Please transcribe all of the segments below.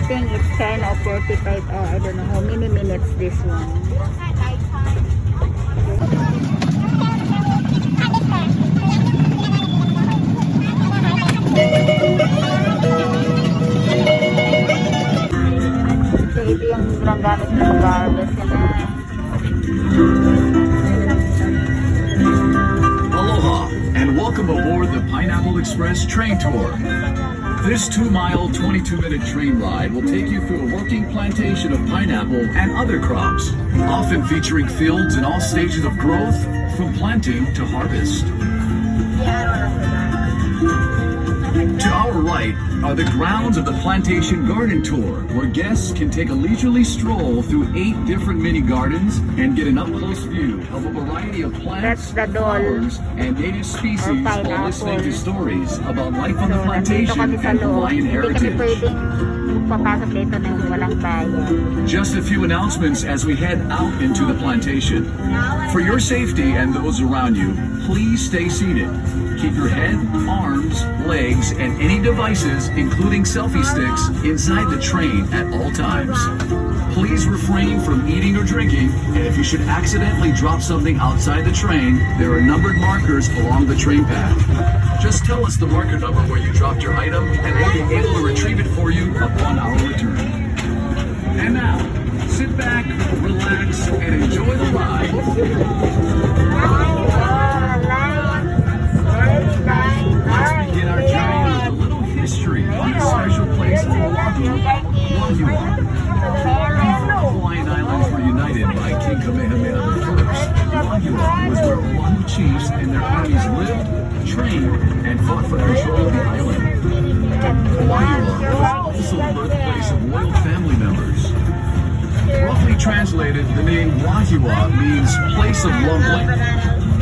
think it's kind of 45, I don't know how many minutes this one. So ito yung gamit na mag-harvest nila. Aloha and welcome aboard the Pineapple Express train tour. This 2-mile, 22-minute train ride will take you through a working plantation of pineapple and other crops, often featuring fields in all stages of growth, from planting to harvest. To our right are the grounds of the Plantation Garden Tour, where guests can take a leisurely stroll through 8 different mini gardens and get an up-close view of a variety of plants, flowers, and native species while listening to stories about life on the plantation and Hawaiian heritage. Just a few announcements as we head out into the plantation. For your safety and those around you, please stay seated. Keep your head, arms, legs, and any devices, including selfie sticks, inside the train at all times. Please refrain from eating or drinking, and if you should accidentally drop something outside the train, there are numbered markers along the train path. Just tell us the marker number where you dropped your item, and we'll be able to retrieve it for you upon our return. And now, sit back, relax, and enjoy the ride. Let's begin our journey with a little history on a special place in Oahu. Hawaiian Islands were united by King Kamehameha I. Oahu was where Oahu chiefs and their armies lived, trained, and fought for control of the island. Oahu was also the birthplace of royal family members. Roughly translated, the name Wahua means place of rumbling.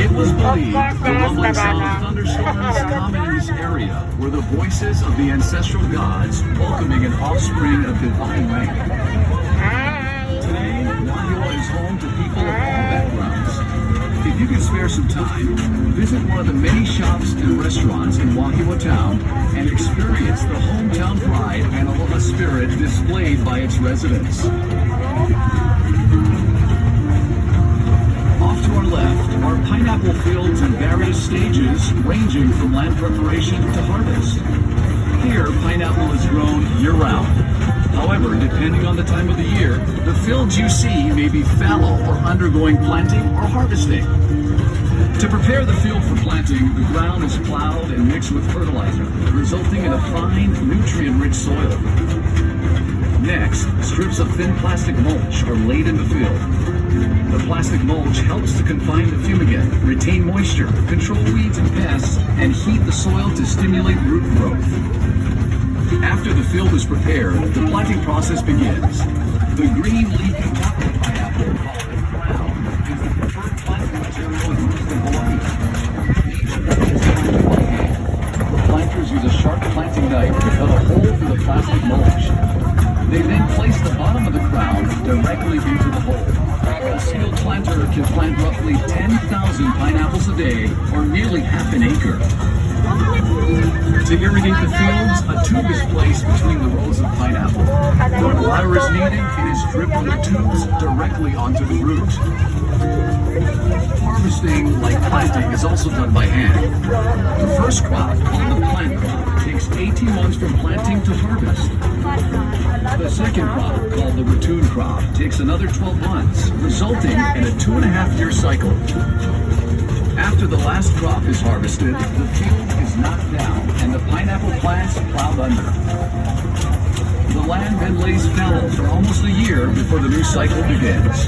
It was believed the rumbling sound of thunderstorms common in this area were the voices of the ancestral gods welcoming an offspring of divine rain. Today, Wahua is home to people of all backgrounds. If you can spare some time, visit one of the many shops and restaurants in Wahua Town and experience the hometown pride and aloha spirit displayed by its residents. Off to our left are pineapple fields in various stages, ranging from land preparation to harvest. Here, pineapple is grown year-round. However, depending on the time of the year, the fields you see may be fallow or undergoing planting or harvesting. To prepare the field for planting, the ground is plowed and mixed with fertilizer, resulting in a fine, nutrient-rich soil. Next, strips of thin plastic mulch are laid in the field. The plastic mulch helps to confine the fumigant, retain moisture, control weeds and pests, and heat the soil to stimulate root growth. After the field is prepared, the planting process begins. The green leafy chocolate pineapple, called the crown, is the preferred planting material used in Hawaii. The planters use a sharp planting knife to cut a hole through the plastic mulch. They then place the bottom of the crown directly into the hole. A skilled planter can plant roughly 10,000 pineapples a day, or nearly half an acre. To irrigate the fields, a tube is placed between the rows of pineapple. When water is needed, it is dripped from the tubes directly onto the root. Harvesting, like planting, is also done by hand. The first crop, called the plant crop, takes 18 months from planting to harvest. The second crop, called the ratoon crop, takes another 12 months, resulting in a 2.5-year cycle. After the last crop is harvested, the field is knocked down and the pineapple plants plowed under. The land then lays fallow for almost a year before the new cycle begins.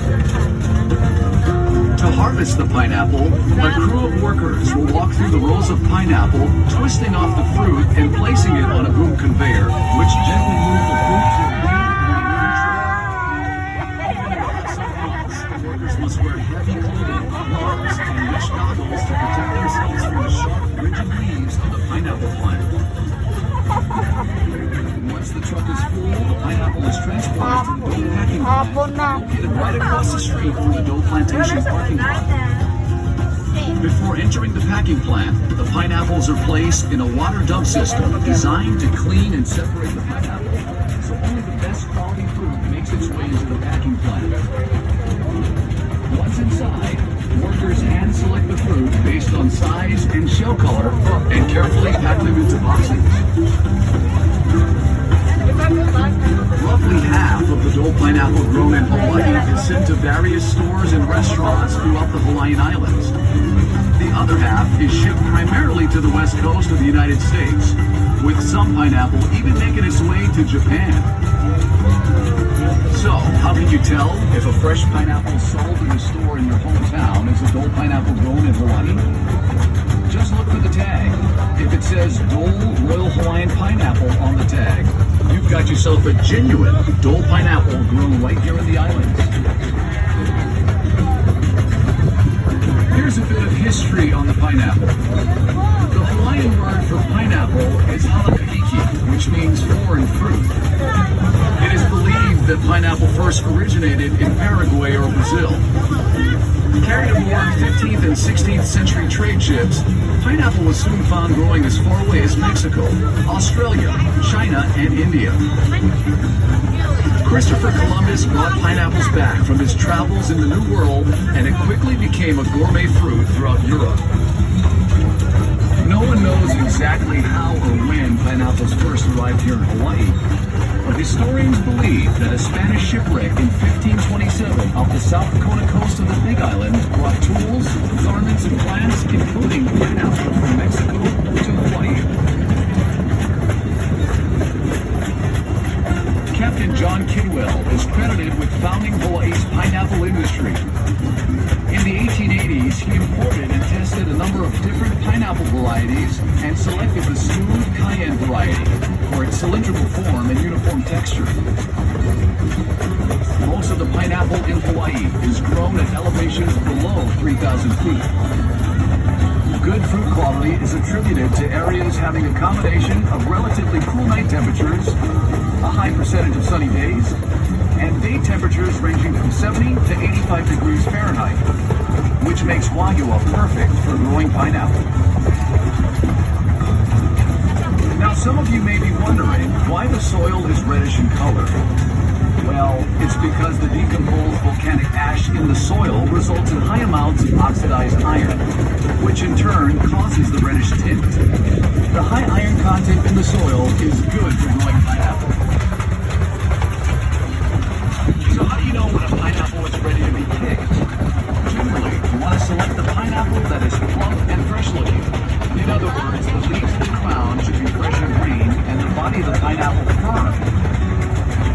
To harvest the pineapple, a crew of workers will walk through the rows of pineapple, twisting off the fruit and placing it on a boom conveyor, which gently moves the fruit to a wheel on a wooden tray. The workers must wear heavy clothing, gloves, and mesh goggles to protect themselves from the sharp, rigid leaves of the pineapple plant. Once the truck is full, the pineapple is transported to the dole packing plant, located right across the street from the dole plantation parking lot. Before entering the packing plant, the pineapples are placed in a water dump system designed to clean and separate the pineapple, so only the best best quality fruit makes its way into the packing plant. Once inside, workers hand select the fruit based on size and shell color and carefully pack them into boxes. Roughly half of the dole pineapple grown in Hawaii is sent to various stores and restaurants throughout the Hawaiian Islands. The other half is shipped primarily to the west coast of the United States, with some pineapple even making its way to Japan. So, how can you tell if a fresh pineapple sold in a store in your hometown is a dole pineapple grown in Hawaii? Just look for the tag. If it says Dole Royal Hawaiian Pineapple on the tag, you've got yourself a genuine dole pineapple grown right here in the islands. Here's a bit of history on the pineapple. The Hawaiian word for pineapple is halakahiki, which means foreign fruit. It is believed that pineapple first originated in Paraguay or Brazil. Carried aboard 15th and 16th century trade ships, pineapple was soon found growing as far away as Mexico, Australia, China, and India. Christopher Columbus brought pineapples back from his travels in the New World, and it quickly became a gourmet fruit throughout Europe. No one knows exactly how or when pineapples first arrived here in Hawaii, but historians believe that a Spanish shipwreck in 1527 off the South Dakota coast of the Big Island brought tools, garments, and plants, including pineapples from Mexico, to Hawaii. Captain John Kidwell is credited with founding Hawaii's pineapple industry. In the 1880s, he imported and tested a number of different pineapple varieties and selected the smooth cayenne variety for its cylindrical form and uniform texture. Most of the pineapple in Hawaii is grown at elevations below 3,000 feet. Good fruit quality is attributed to areas having a combination of relatively cool night temperatures, a high percentage of sunny days, and day temperatures ranging from 70 to 85 degrees Fahrenheit, which makes Wagyu perfect for growing pineapple. Now, some of you may be wondering why the soil is reddish in color. Well, it's because the decomposed volcanic ash in the soil results in high amounts of oxidized iron, which in turn causes the reddish tint. The high iron content in the soil is good for growing pineapple. So how do you know when a pineapple is ready to be picked? Generally, you want to select the pineapple that is plump and fresh looking. In other words, the leaves and the crown should be fresh and green, and the body of the pineapple firm.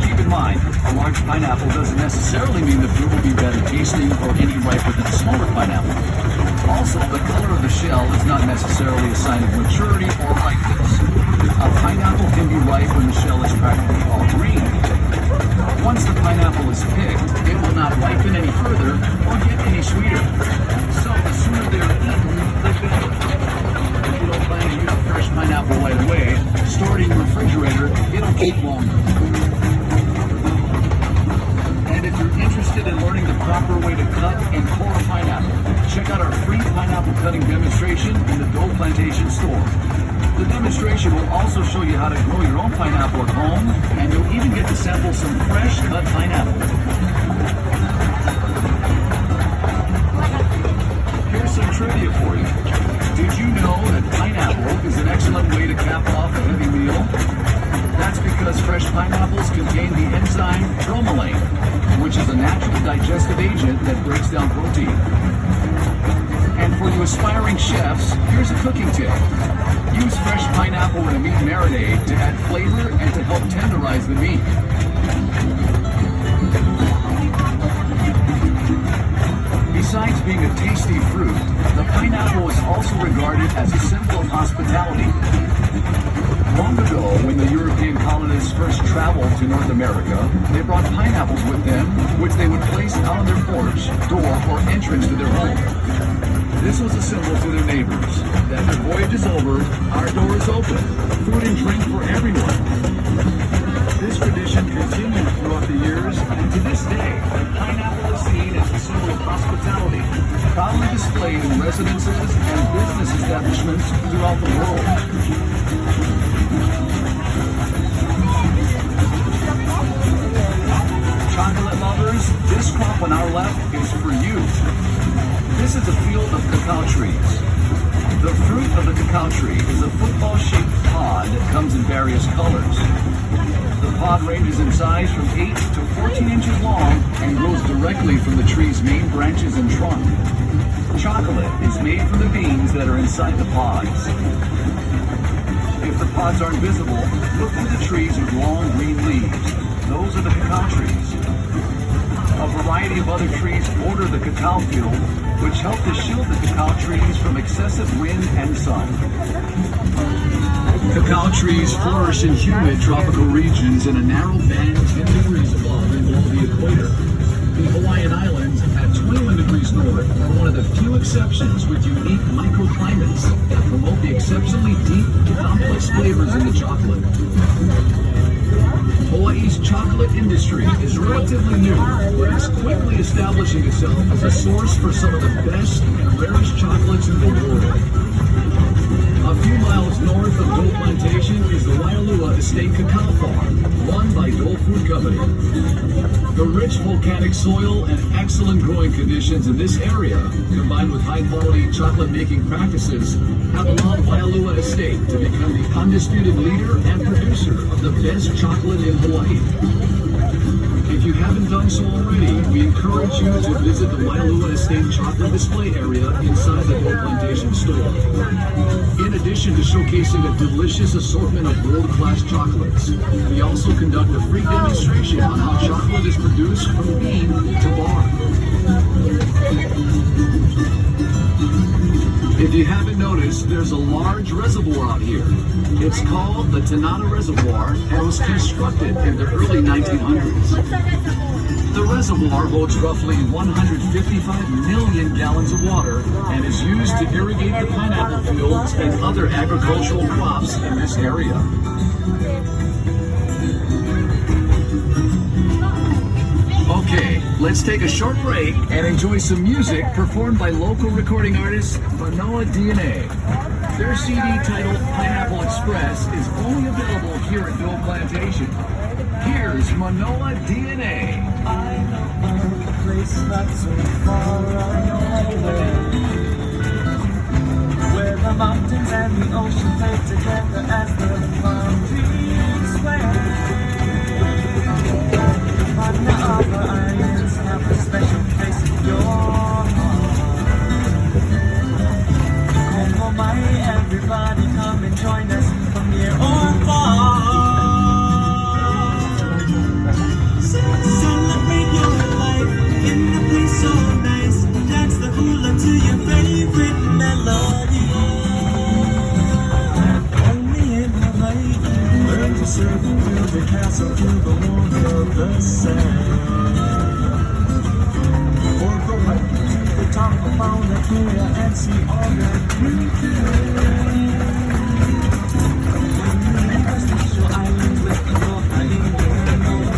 Keep in mind, a large pineapple doesn't necessarily mean the fruit will be better tasting or any riper than a smaller pineapple. Also, the color of the shell is not necessarily a sign of maturity or ripeness. A pineapple can be ripe when the shell is practically all green. Once the pineapple is picked, it will not ripen any further or get any sweeter. So the sooner they're eaten, the better. If you don't plan to use a fresh pineapple right away, store it in your refrigerator, it'll keep longer. And if you're interested in learning the proper way to cut and core a pineapple, check out our free pineapple cutting demonstration in the Dole Plantation store. The demonstration will also show you how to grow your own pineapple at home, and you'll even get to sample some fresh cut pineapple. Here's some trivia for you. Did you know that pineapple is an excellent way to cap off a heavy meal? That's because fresh pineapples contain the enzyme bromelain, which is a natural digestive agent that breaks down protein. And for you aspiring chefs, here's a cooking tip. Use fresh pineapple in a meat marinade to add flavor and to help tenderize the meat. Besides being a tasty fruit, the pineapple is also regarded as a symbol of hospitality. Long ago, when the European colonists first traveled to North America, they brought pineapples with them, which they would place out on their porch, door, or entrance to their home. This was a symbol to their neighbors that their voyage is over, our door is open, food and drink for everyone. This tradition continued throughout the years, and to this day, the pineapple is seen as a symbol of hospitality, proudly displayed in residences and business establishments throughout the world. various colors. The pod ranges in size from 8 to 14 inches long and grows directly from the tree's main branches and trunk. Chocolate is made from the beans that are inside the pods. If the pods aren't visible, look for the trees with long green leaves. Those are the cacao trees. A variety of other trees border the cacao field, which help to shield the cacao trees from excessive wind and sun. Cacao trees flourish in humid tropical regions in a narrow band 10 degrees above and below the equator. The Hawaiian Islands, at 21 degrees north, are one of the few exceptions with unique microclimates that promote the exceptionally deep, complex flavors in the chocolate. Hawaii's chocolate industry is relatively new, but is quickly establishing itself as a source for some of the best and rarest chocolates in the world. A few miles north of Dole Plantation is the Waialua Estate Cacao Farm, run by Dole Food Company. The rich volcanic soil and excellent growing conditions in this area, combined with high-quality chocolate-making practices, have allowed Waialua Estate to become the undisputed leader and producer of the best chocolate in Hawaii. If you haven't done so already, we encourage you to visit the Waialua Estate chocolate display area inside the Dole Plantation store. In addition to showcasing a delicious assortment of world-class chocolates, we also conduct a free demonstration on how chocolate is produced from bean to bar. If you haven't noticed, there's a large reservoir out here. It's called the Tanana Reservoir and was constructed in the early 1900s. The reservoir holds roughly 155 million gallons of water and is used to irrigate the pineapple fields and other agricultural crops in this area. Okay, let's take a short break and enjoy some music performed by local recording artist Manoa DNA. Their CD titled Pineapple Express is only available here at Dole Plantation. Here's Manoa DNA. I know a place not so far away, where the mountains and the ocean play together as the boundaries sway. But the other islands have a special place in your heart. Come on, my everybody, come and join us from near or far. Celebrate your life in a place so nice. Dance the hula to your favorite melody. Only in Hawaii, learn to surf and build a castle to the warmth of the sand. Or go up to the top of Mauna Kea and see all that beauty. When you leave the special islands with the Aloha in your nose.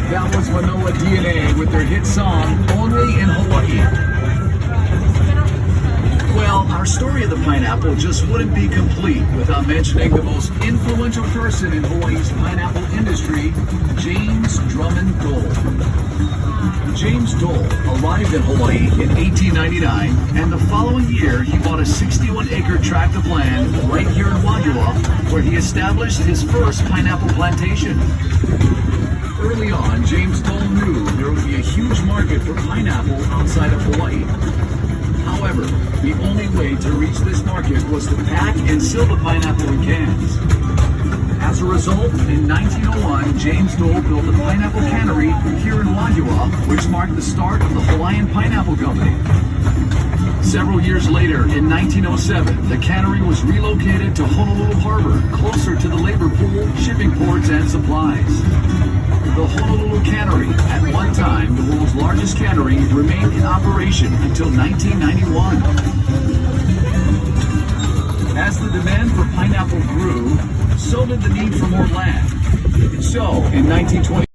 That was Manoa DNA with their hit song, Only in Hawaii. Well, our story of the pineapple just wouldn't be complete without mentioning the most influential person in Hawaii's pineapple industry, James Drummond Dole. James Dole arrived in Hawaii in 1899, and the following year he bought a 61-acre tract of land right here in Wailua, where he established his first pineapple plantation. Early on, James Dole knew there would be a huge market for pineapple outside of Hawaii. However, the only way to reach this market was to pack and seal the pineapple in cans. As a result, in 1901, James Dole built a pineapple cannery here in Wailua, which marked the start of the Hawaiian Pineapple Company. Several years later, in 1907, the cannery was relocated to Honolulu Harbor, closer to the labor pool, shipping ports, and supplies. The Honolulu Cannery, at one time the world's largest cannery, remained in operation until 1991. As the demand for pineapple grew, so did the need for more land. So, in 1920,